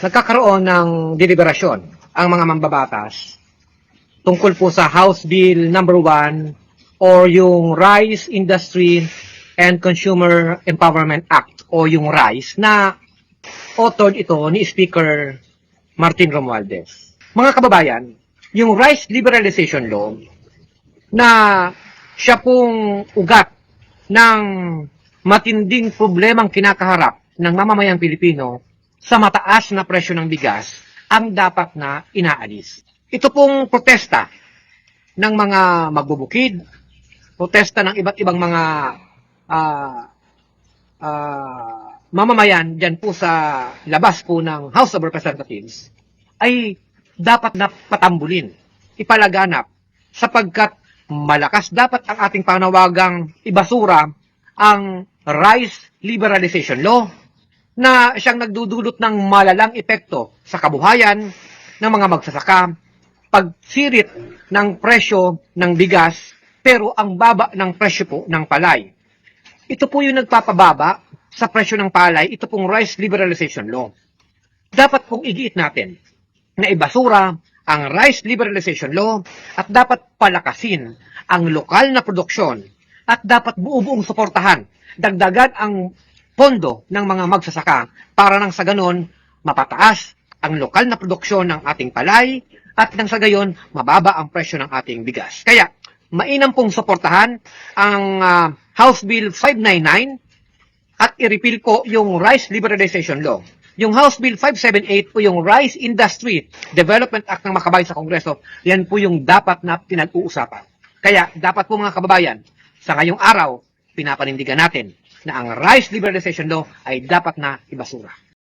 nagkakaroon ng deliberasyon ang mga mambabatas tungkol po sa House Bill number 1 or yung Rice Industry and Consumer Empowerment Act o yung RICE na authored ito ni Speaker Martin Romualdez. Mga kababayan, yung Rice Liberalization Law na siya pong ugat ng matinding problemang kinakaharap ng mamamayang Pilipino sa mataas na presyo ng bigas ang dapat na inaalis. Ito pong protesta ng mga magbubukid, protesta ng iba't ibang mga mamamayan dyan po sa labas po ng House of Representatives ay dapat na patambulin, ipalaganap, sapagkat malakas dapat ang ating panawagang ibasura ang Rice Liberalization Law na siyang nagdudulot ng malalang epekto sa kabuhayan ng mga magsasaka, pagsirit ng presyo ng bigas, pero ang baba ng presyo po ng palay. Ito po yung nagpapababa sa presyo ng palay, ito pong Rice Liberalization Law. Dapat pong igiit natin na ibasura ang Rice Liberalization Law at dapat palakasin ang lokal na produksyon at dapat buo-buong suportahan, dagdagan ang pondo ng mga magsasaka para nang sa ganon mapataas ang lokal na produksyon ng ating palay at nang sa gayon mababa ang presyo ng ating bigas. Kaya mainam pong suportahan ang House Bill 599 at i-repeal po yung Rice Liberalization Law. Yung House Bill 578 po yung Rice Industry Development Act ng makabayan sa Kongreso, yan po yung dapat na pinag-uusapan. Kaya dapat po mga kababayan, sa ngayong araw, pinapanindigan natin na ang Rice Liberalization Law ay dapat na ibasura.